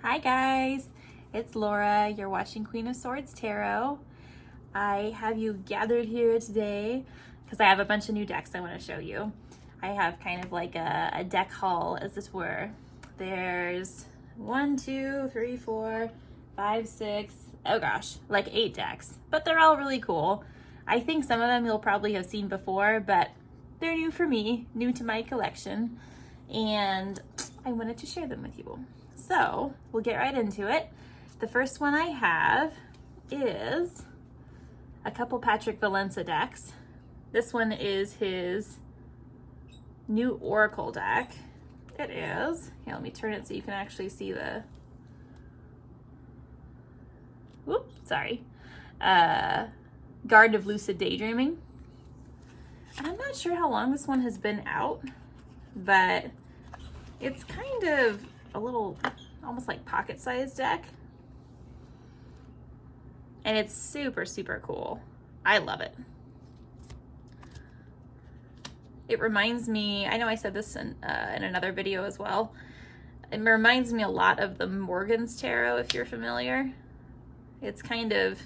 Hi guys, it's Laura. You're watching Queen of Swords Tarot. I have you gathered here today because I have a bunch of new decks I want to show you. I have kind of like a deck haul, as it were. There's 1, 2, 3, 4, 5, 6, oh gosh, like 8 decks, but they're all really cool. I think some of them you'll probably have seen before, but they're new for me, new to my collection, and I wanted to share them with you. So we'll get right into it. The first one I have is a couple Patrick Valencia decks. This one is his new Oracle deck. It is. Here, let me turn it so you can actually see the... Whoop, sorry. Guard of Lucid Daydreaming. And I'm not sure how long this one has been out, but it's kind of a little, almost like pocket-sized deck. And it's super, super cool. I love it. It reminds me, I know I said this in another video as well. It reminds me a lot of the Morgan's Tarot, if you're familiar. It's kind of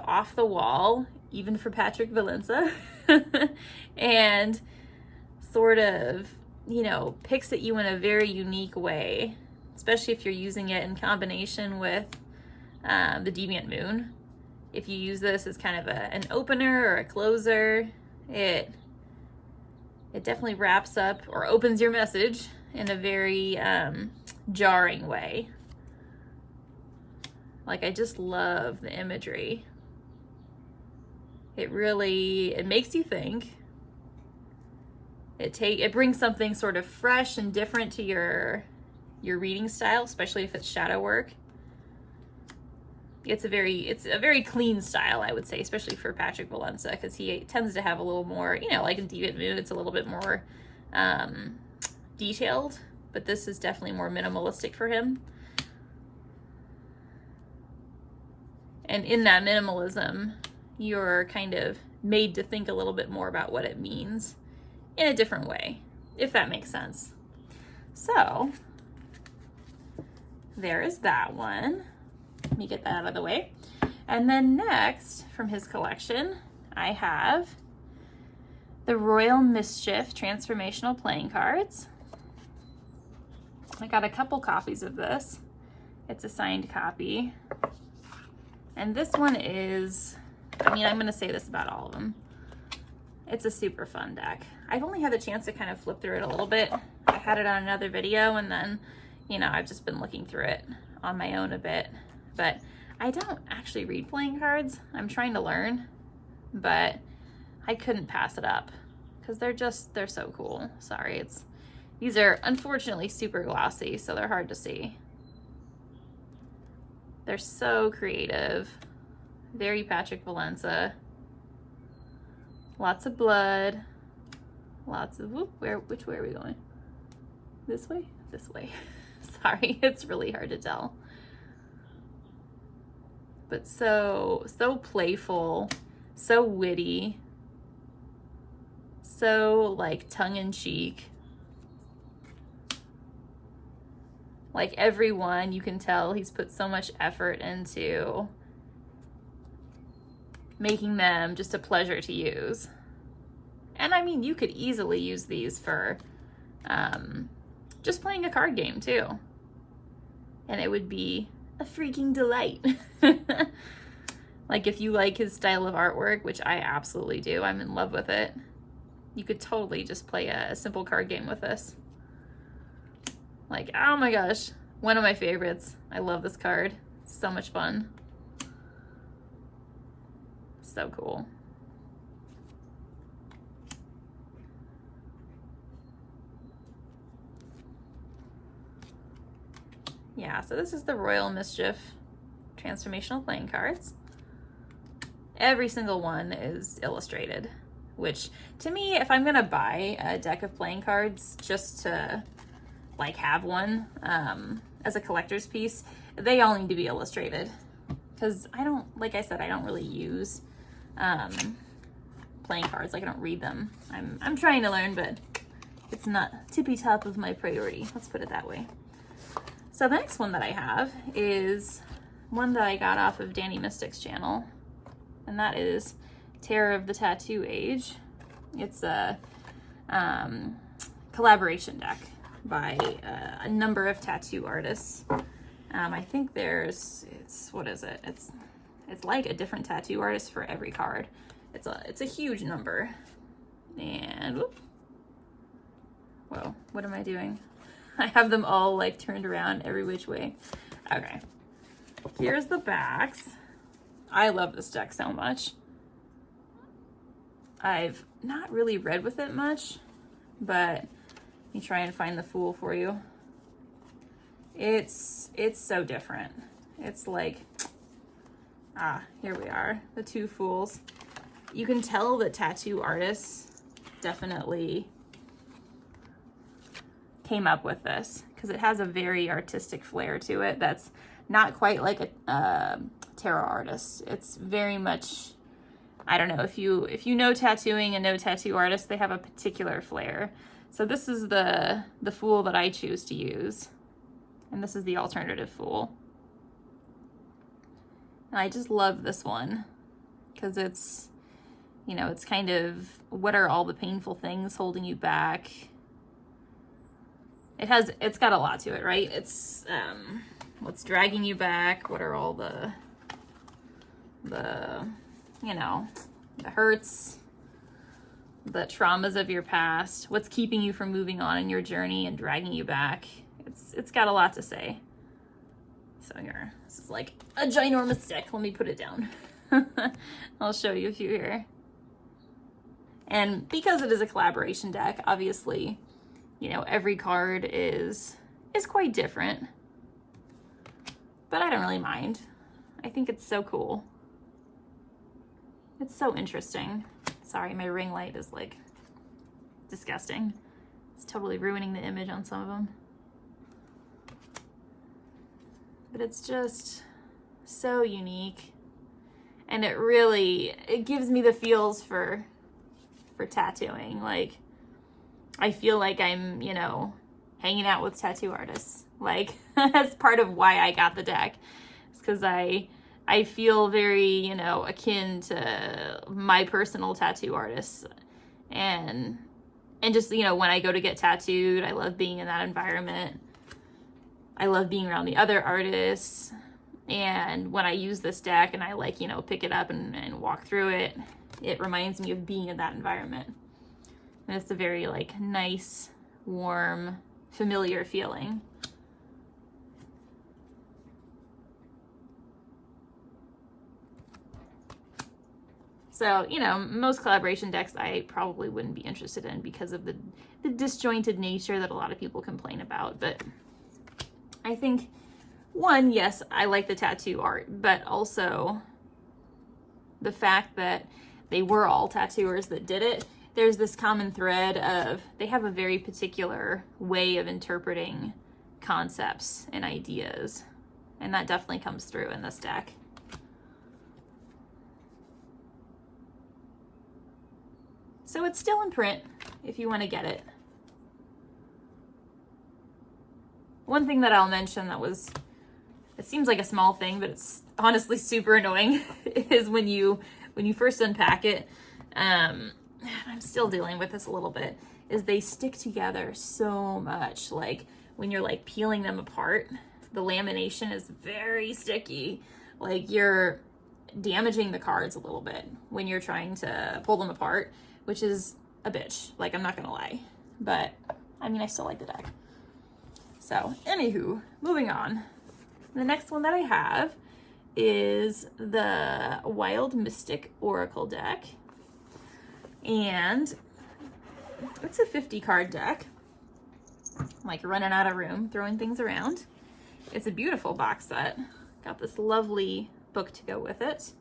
off the wall, even for Patrick Valencia. And sort of, you know, picks at you in a very unique way, especially if you're using it in combination with the Deviant Moon. If you use this as kind of an opener or a closer, it definitely wraps up or opens your message in a very jarring way. Like, I just love the imagery. It makes you think. It brings something sort of fresh and different to your reading style, especially if it's shadow work. It's a very clean style, I would say, especially for Patrick Valencia, because he tends to have a little more, you know, like in Deviant Moon, it's a little bit more detailed, but this is definitely more minimalistic for him. And in that minimalism, you're kind of made to think a little bit more about what it means in a different way, if that makes sense. So there is that one. Let me get that out of the way. And then next, from his collection, I have the Royal Mischief Transformational Playing Cards. I got a couple copies of this. It's a signed copy. And this one is, I mean, I'm going to say this about all of them. It's a super fun deck. I've only had the chance to kind of flip through it a little bit. I had it on another video, and then, you know, I've just been looking through it on my own a bit. But I don't actually read playing cards. I'm trying to learn, but I couldn't pass it up because they're so cool. Sorry, these are unfortunately super glossy, so they're hard to see. They're so creative, very Patrick Valencia. Lots of blood, lots of, which way are we going? This way? This way. Sorry, it's really hard to tell. But so playful, so witty, so like tongue-in-cheek. Like everyone, you can tell he's put so much effort into making them just a pleasure to use. And I mean, you could easily use these for just playing a card game too. And it would be a freaking delight. Like, if you like his style of artwork, which I absolutely do, I'm in love with it, you could totally just play a simple card game with this. Like, oh my gosh, one of my favorites. I love this card. It's so much fun. So cool. Yeah, so this is the Royal Mischief Transformational Playing Cards. Every single one is illustrated, which to me, if I'm gonna buy a deck of playing cards just to like have one as a collector's piece, they all need to be illustrated. Because like I said, I don't really use playing cards. Like, I don't read them. I'm trying to learn, but it's not tippy top of my priority. Let's put it that way. So the next one that I have is one that I got off of Danny Mystic's channel, and that is Terror of the Tattoo Age. It's a collaboration deck by a number of tattoo artists. I think what is it? It's like a different tattoo artist for every card. It's a huge number. And whoop. Whoa, what am I doing? I have them all like turned around every which way. Okay, here's the backs. I love this deck so much. I've not really read with it much, but let me try and find the Fool for you. It's so different. It's like, here we are, the two Fools. You can tell that tattoo artists definitely came up with this because it has a very artistic flair to it that's not quite like a tarot artist. It's very much, I don't know, if you know tattooing and know tattoo artists, they have a particular flair. So this is the Fool that I choose to use, and this is the alternative Fool. And I just love this one because it's, you know, it's kind of, what are all the painful things holding you back? It's got a lot to it, right? It's what's dragging you back? What are all the you know, the hurts, the traumas of your past? What's keeping you from moving on in your journey and dragging you back? It's got a lot to say. So here, this is like a ginormous deck. Let me put it down. I'll show you a few here. And because it is a collaboration deck, obviously, you know, every card is quite different, but I don't really mind. I think it's so cool. It's so interesting. Sorry, my ring light is like disgusting. It's totally ruining the image on some of them. But it's just so unique, and it gives me the feels for tattooing. Like, I feel like I'm, you know, hanging out with tattoo artists. Like, that's part of why I got the deck. It's because I feel very, you know, akin to my personal tattoo artists. And just, you know, when I go to get tattooed, I love being in that environment. I love being around the other artists. And when I use this deck and I, like, you know, pick it up and walk through it, it reminds me of being in that environment. And it's a very, like, nice, warm, familiar feeling. So, you know, most collaboration decks I probably wouldn't be interested in because of the disjointed nature that a lot of people complain about. But I think, one, yes, I like the tattoo art, but also the fact that they were all tattooers that did it. There's this common thread of they have a very particular way of interpreting concepts and ideas, and that definitely comes through in this deck. So it's still in print if you want to get it. One thing that I'll mention it seems like a small thing, but it's honestly super annoying, is when you first unpack it, I'm still dealing with this a little bit, is they stick together so much. Like, when you're, like, peeling them apart, the lamination is very sticky. Like, you're damaging the cards a little bit when you're trying to pull them apart, which is a bitch. Like, I'm not gonna lie. But, I mean, I still like the deck. So, anywho, moving on. The next one that I have is the Wild Mystic Oracle deck. And it's a 50 card deck. I'm like running out of room, throwing things around. It's a beautiful box set. Got this lovely book to go with it.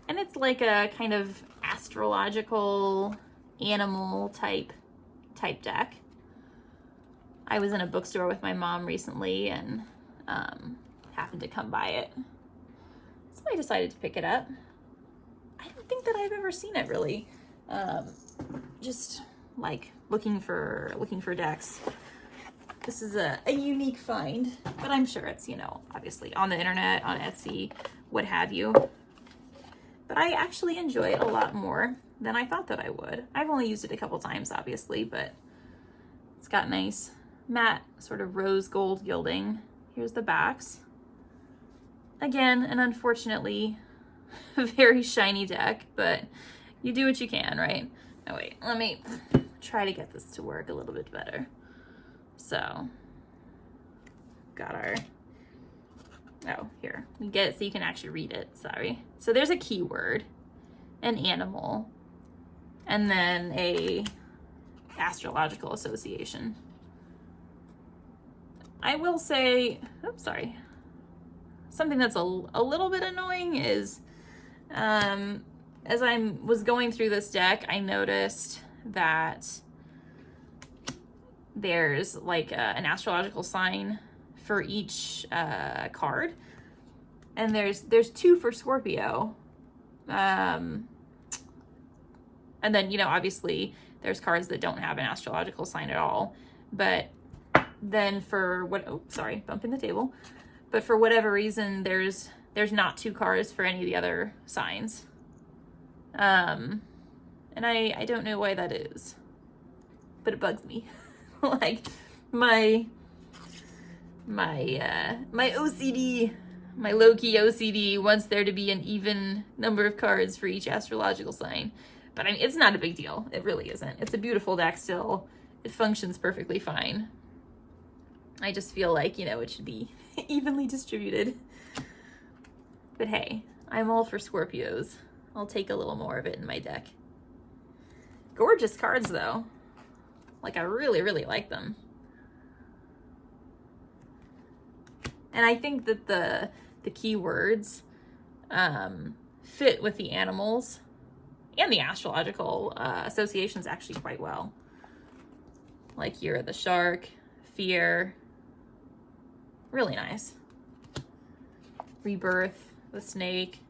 And it's like a kind of astrological animal type deck. I was in a bookstore with my mom recently and happened to come by it. So I decided to pick it up. I don't think that I've ever seen it really. Just like looking for decks. This is a unique find, but I'm sure it's, you know, obviously on the internet, on Etsy, what have you. But I actually enjoy it a lot more than I thought that I would. I've only used it a couple times, obviously, but it's got nice matte sort of rose gold gilding. Here's the backs. Again, an unfortunately very shiny deck, but you do what you can, right? Oh wait, let me try to get this to work a little bit better. So, got our, oh, here, we get it so you can actually read it, sorry. So there's a keyword, an animal, and then a astrological association. I will say, oops, sorry. Something that's a little bit annoying is, as I was going through this deck, I noticed that there's like an astrological sign for each card, and there's 2 for Scorpio, and then, you know, obviously there's cards that don't have an astrological sign at all, but then for what, oh, sorry, bumping the table, but for whatever reason there's not 2 cards for any of the other signs, and I don't know why that is, but it bugs me. Like my OCD, my low-key OCD wants there to be an even number of cards for each astrological sign. But I mean, it's not a big deal. It really isn't. It's a beautiful deck still. It functions perfectly fine. I just feel like, you know, it should be evenly distributed. But hey, I'm all for Scorpios. I'll take a little more of it in my deck. Gorgeous cards though. Like, I really, really like them. And I think that the keywords fit with the animals and the astrological associations actually quite well. Like here, the shark, fear, really nice. Rebirth, the snake.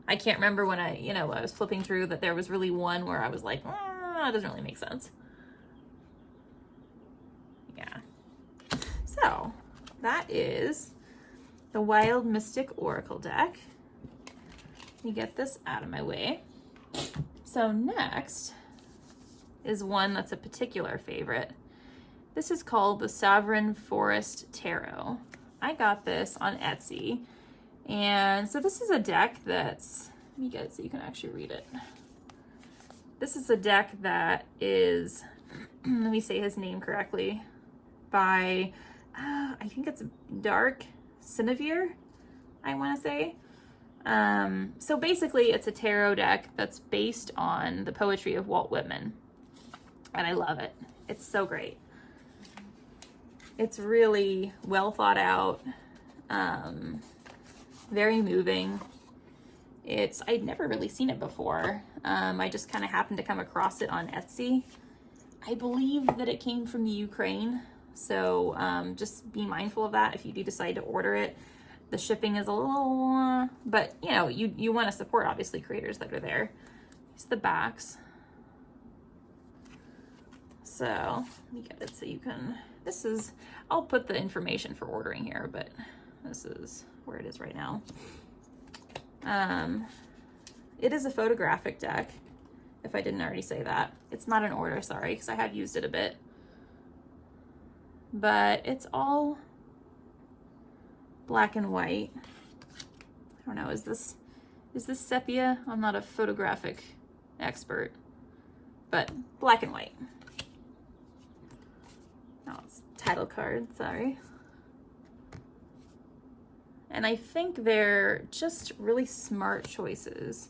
I can't remember when I was flipping through that there was really one where I was like, it doesn't really make sense. Yeah. So that is the Wild Mystic Oracle deck. Let me get this out of my way. So next is one that's a particular favorite. This is called the Savran Forest Tarot. I got this on Etsy. And so this is a deck that's, let me get it so you can actually read it. This is a deck that is, let me say his name correctly, by, I think it's Dark Sinevere, I want to say. So basically it's a tarot deck that's based on the poetry of Walt Whitman. And I love it. It's so great. It's really well thought out, very moving. I'd never really seen it before. I just kind of happened to come across it on Etsy. I believe that it came from the Ukraine. So just be mindful of that if you do decide to order it. The shipping is a little, but you know, you want to support obviously creators that are there. Here's the backs. So let me get it so you can, I'll put the information for ordering here, but this is where it is right now. It is a photographic deck, if I didn't already say that. It's not an order, sorry, because I have used it a bit. But it's all black and white. I don't know, is this sepia? I'm not a photographic expert, but black and white. No, it's title card, sorry. And I think they're just really smart choices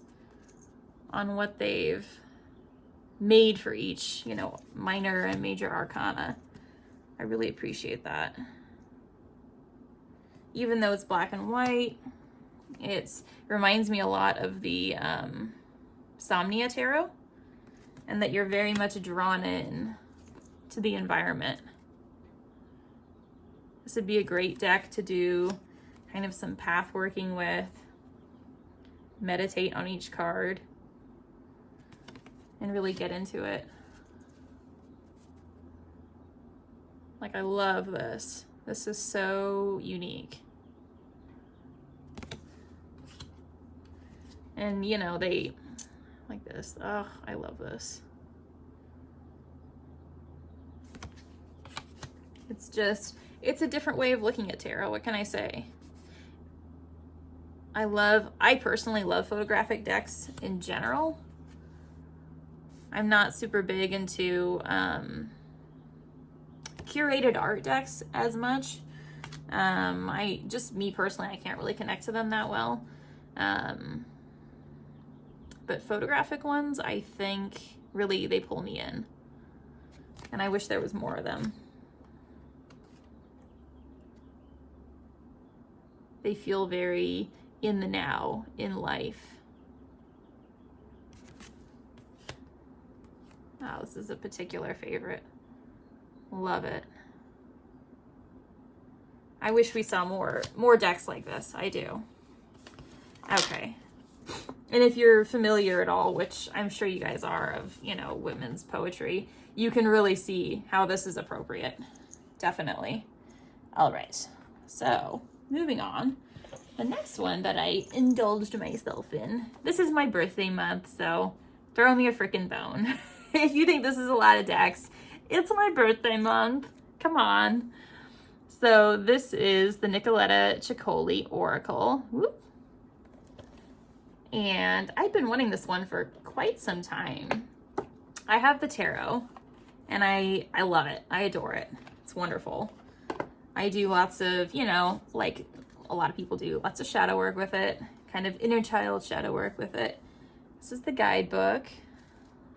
on what they've made for each, you know, minor and major arcana. I really appreciate that. Even though it's black and white, it reminds me a lot of the Somnia Tarot, and that you're very much drawn in to the environment. This would be a great deck to do kind of some path working with, meditate on each card, and really get into it. Like, I love this. This is so unique. And, you know, they, like this. Oh, I love this. It's just, it's a different way of looking at tarot. What can I say? I personally love photographic decks in general. I'm not super big into curated art decks as much. Me personally, I can't really connect to them that well. But photographic ones, I think really they pull me in. And I wish there was more of them. They feel very in the now, in life. Oh, this is a particular favorite. Love it. I wish we saw more decks like this. I do. Okay. And if you're familiar at all, which I'm sure you guys are, of, you know, women's poetry, you can really see how this is appropriate. Definitely. All right. So, moving on. The next one that I indulged myself in. This is my birthday month, so throw me a freaking bone. If you think this is a lot of decks, it's my birthday month. Come on. So this is the Nicoletta Ciccoli Oracle. Whoop. And I've been wanting this one for quite some time. I have the tarot, and I love it. I adore it. It's wonderful. I do lots of, you know, like a lot of people do, lots of shadow work with it, kind of inner child shadow work with it. This is the guidebook.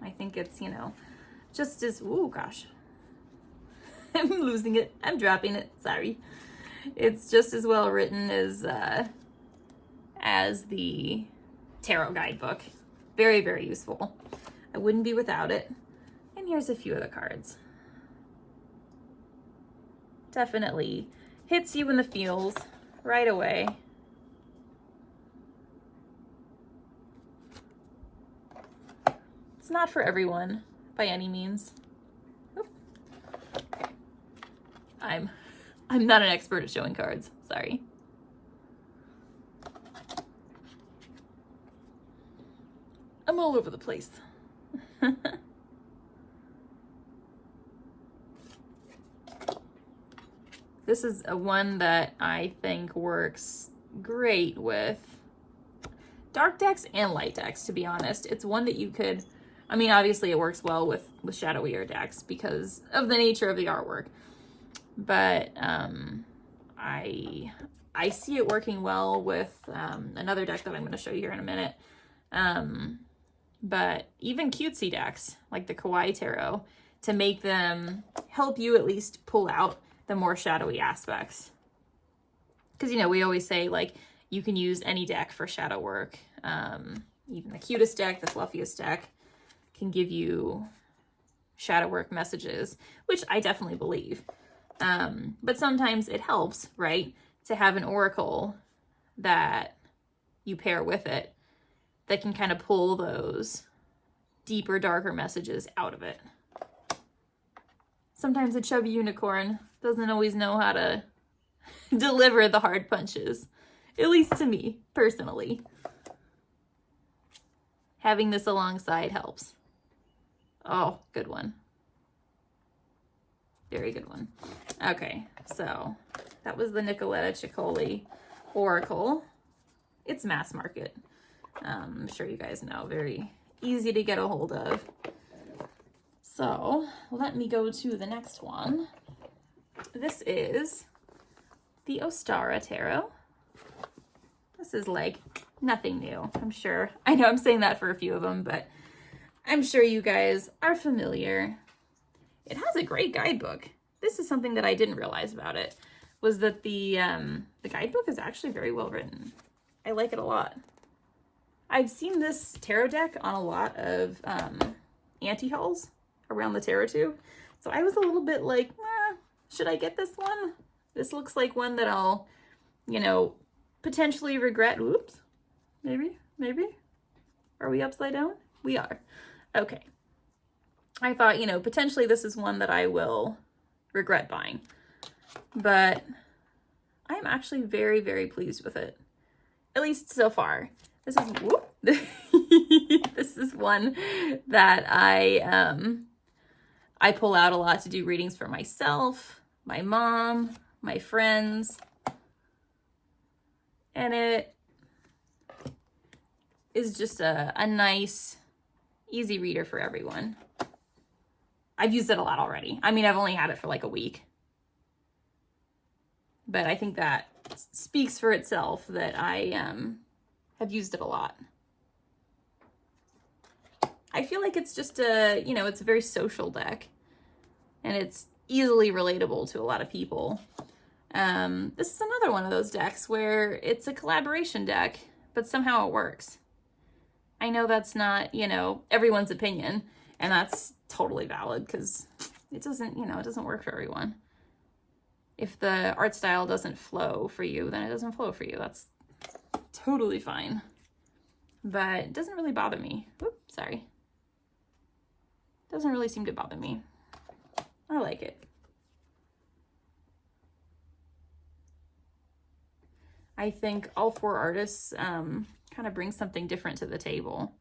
I think it's, you know, just as, ooh, gosh. I'm losing it. I'm dropping it. Sorry. It's just as well written as the tarot guidebook. Very, very useful. I wouldn't be without it. And here's a few of the cards. Definitely hits you in the feels right away. It's not for everyone by any means. Oop. I'm not an expert at showing cards. Sorry. I'm all over the place. This is a one that I think works great with dark decks and light decks, to be honest. It's one that you could, I mean, obviously it works well with shadowier decks because of the nature of the artwork. But I see it working well with another deck that I'm going to show you here in a minute. But even cutesy decks, like the Kawaii Tarot, to make them help you at least pull out the more shadowy aspects. Because, you know, we always say, like, you can use any deck for shadow work. Even the cutest deck, the fluffiest deck, can give you shadow work messages, which I definitely believe. But sometimes it helps, right, to have an oracle that you pair with it that can kind of pull those deeper, darker messages out of it. Sometimes a chubby unicorn doesn't always know how to deliver the hard punches, at least to me, personally. Having this alongside helps. Oh, good one. Very good one. Okay, so that was the Nicoletta Ciccoli Oracle. It's mass market. I'm sure you guys know, very easy to get a hold of. So let me go to the next one. This is the Ostara Tarot. This is like nothing new, I'm sure. I know I'm saying that for a few of them, but I'm sure you guys are familiar. It has a great guidebook. This is something that I didn't realize about it, was that the guidebook is actually very well written. I like it a lot. I've seen this tarot deck on a lot of anti-hauls around the tarot tube. So I was a little bit like, should I get this one? This looks like one that I'll, you know, potentially regret. Oops. Maybe. Are we upside down? We are. Okay. I thought, you know, potentially this is one that I will regret buying. But I'm actually very, very pleased with it. At least so far. This is, whoop, this is one that I pull out a lot to do readings for myself, my mom, my friends. And it is just a nice, easy reader for everyone. I've used it a lot already. I mean, I've only had it for like a week. But I think that speaks for itself that I have used it a lot. I feel like it's just a, you know, it's a very social deck. And it's easily relatable to a lot of people. This is another one of those decks where it's a collaboration deck, but somehow it works. I know that's not, you know, everyone's opinion, and that's totally valid because it doesn't, you know, it doesn't work for everyone. If the art style doesn't flow for you, then it doesn't flow for you. That's totally fine. But it doesn't really bother me. Oops, sorry. Doesn't really seem to bother me. I like it. I think all four artists kind of bring something different to the table.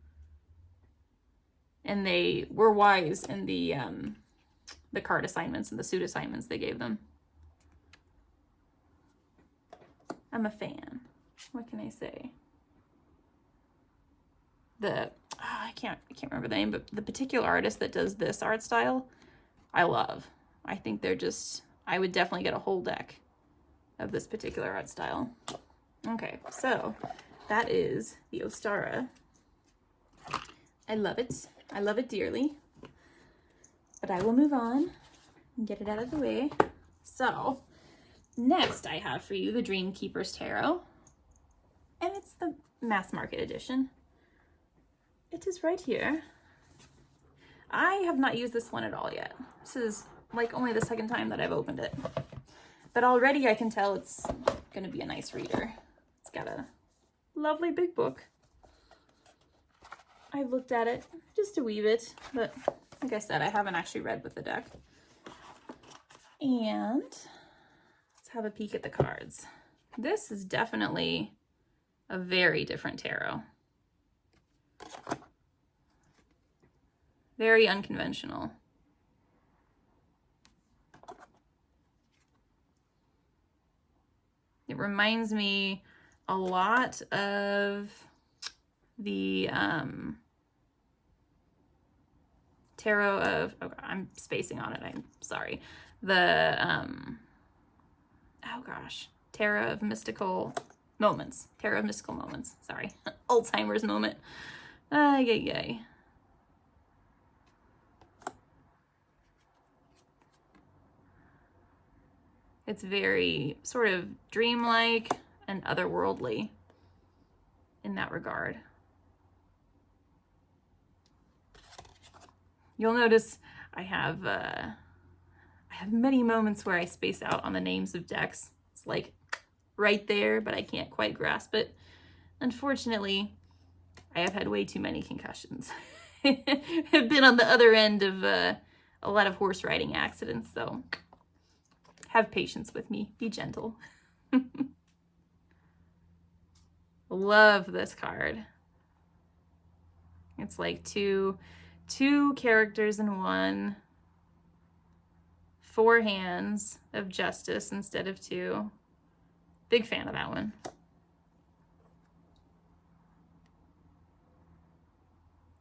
And they were wise in the card assignments and the suit assignments they gave them. I'm a fan. What can I say? I can't remember the name, but the particular artist that does this art style, I love. I think they're just, I would definitely get a whole deck of this particular art style. Okay, so that is the Ostara. I love it. I love it dearly. But I will move on and get it out of the way. So next I have for you the Dream Keeper's Tarot. And it's the mass market edition. It is right here. I have not used this one at all yet. This is like only the second time that I've opened it. But already I can tell it's going to be a nice reader. It's got a lovely big book. I've looked at it just to weave it, but like I said, I haven't actually read with the deck. And let's have a peek at the cards. This is definitely a very different tarot. Very unconventional. It reminds me a lot of the tarot of, oh, I'm spacing on it, I'm sorry. The, oh gosh, Tarot of Mystical Moments. Tarot of Mystical Moments, sorry. Alzheimer's moment. Yay. It's very sort of dreamlike and otherworldly in that regard. You'll notice I have many moments where I space out on the names of decks. It's like right there, but I can't quite grasp it. Unfortunately, I have had way too many concussions. I've been on the other end of a lot of horse riding accidents, so have patience with me. Be gentle. Love this card. It's like two characters in one. 4 hands of justice instead of 2. Big fan of that one.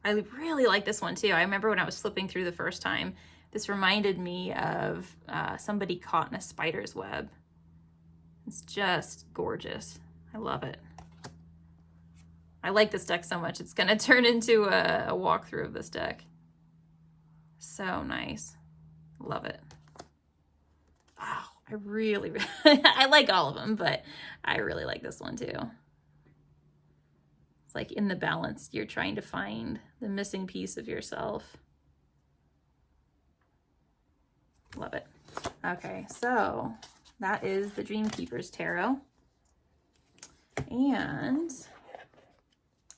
I really like this one too. I remember when I was flipping through the first time, this reminded me of somebody caught in a spider's web. It's just gorgeous. I love it. I like this deck so much. It's going to turn into a walkthrough of this deck. So nice. Love it. Oh, I really I like all of them, but I really like this one too. It's like in the balance, you're trying to find the missing piece of yourself. Love it. Okay, so that is the Dream Keeper's Tarot. And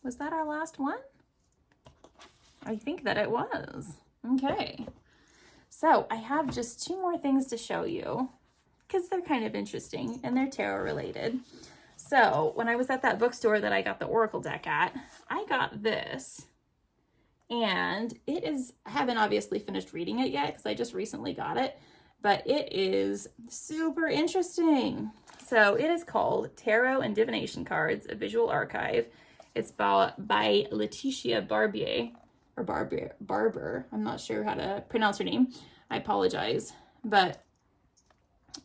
was that our last one? I think that it was. Okay. So I have just 2 more things to show you because they're kind of interesting and they're tarot related. So when I was at that bookstore that I got the Oracle deck at, I got this, and it is, I haven't obviously finished reading it yet because I just recently got it, but it is super interesting. So it is called Tarot and Divination Cards, a Visual Archive. It's by Letitia Barbier, or Barber. I'm not sure how to pronounce her name. I apologize, but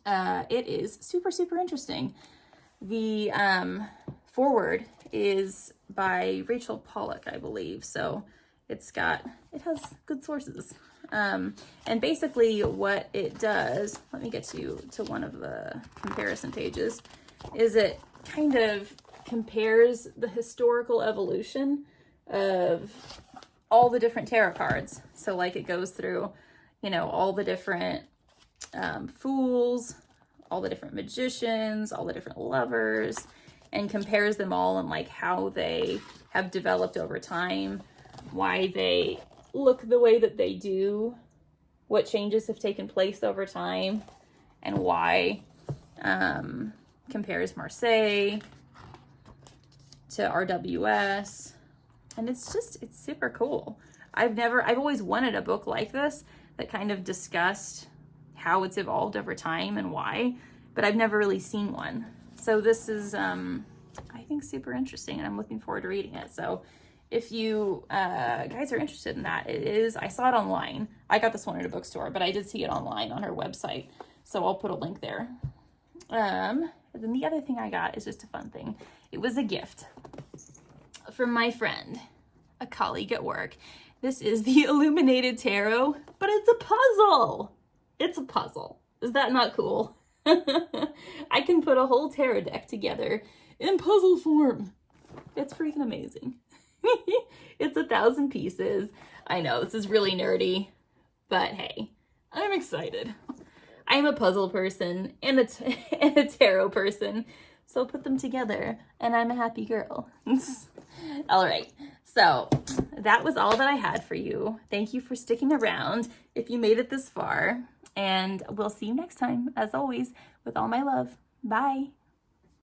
it is super, super interesting. The foreword is by Rachel Pollack, I believe. So it has good sources. And basically what it does, let me get to one of the comparison pages, is it kind of compares the historical evolution of all the different tarot cards. So like it goes through, you know, all the different fools, all the different magicians, all the different lovers, and compares them all and like how they have developed over time, why they look the way that they do, what changes have taken place over time, and why. Compares Marseille to RWS, and it's super cool. I've always wanted a book like this that kind of discussed how it's evolved over time and why, but I've never really seen one. So this is, I think, super interesting, and I'm looking forward to reading it. So if you guys are interested in that, I saw it online. I got this one at a bookstore, but I did see it online on her website. So I'll put a link there. And then the other thing I got is just a fun thing. It was a gift from my friend, a colleague at work. This is the Illuminated Tarot, but it's a puzzle. It's a puzzle. Is that not cool? I can put a whole tarot deck together in puzzle form. It's freaking amazing. It's 1,000 pieces. I know, this is really nerdy, but hey, I'm excited. I'm a puzzle person and a tarot person, so put them together and I'm a happy girl. All right, so that was all that I had for you. Thank you for sticking around if you made it this far, and we'll see you next time, as always, with all my love. Bye.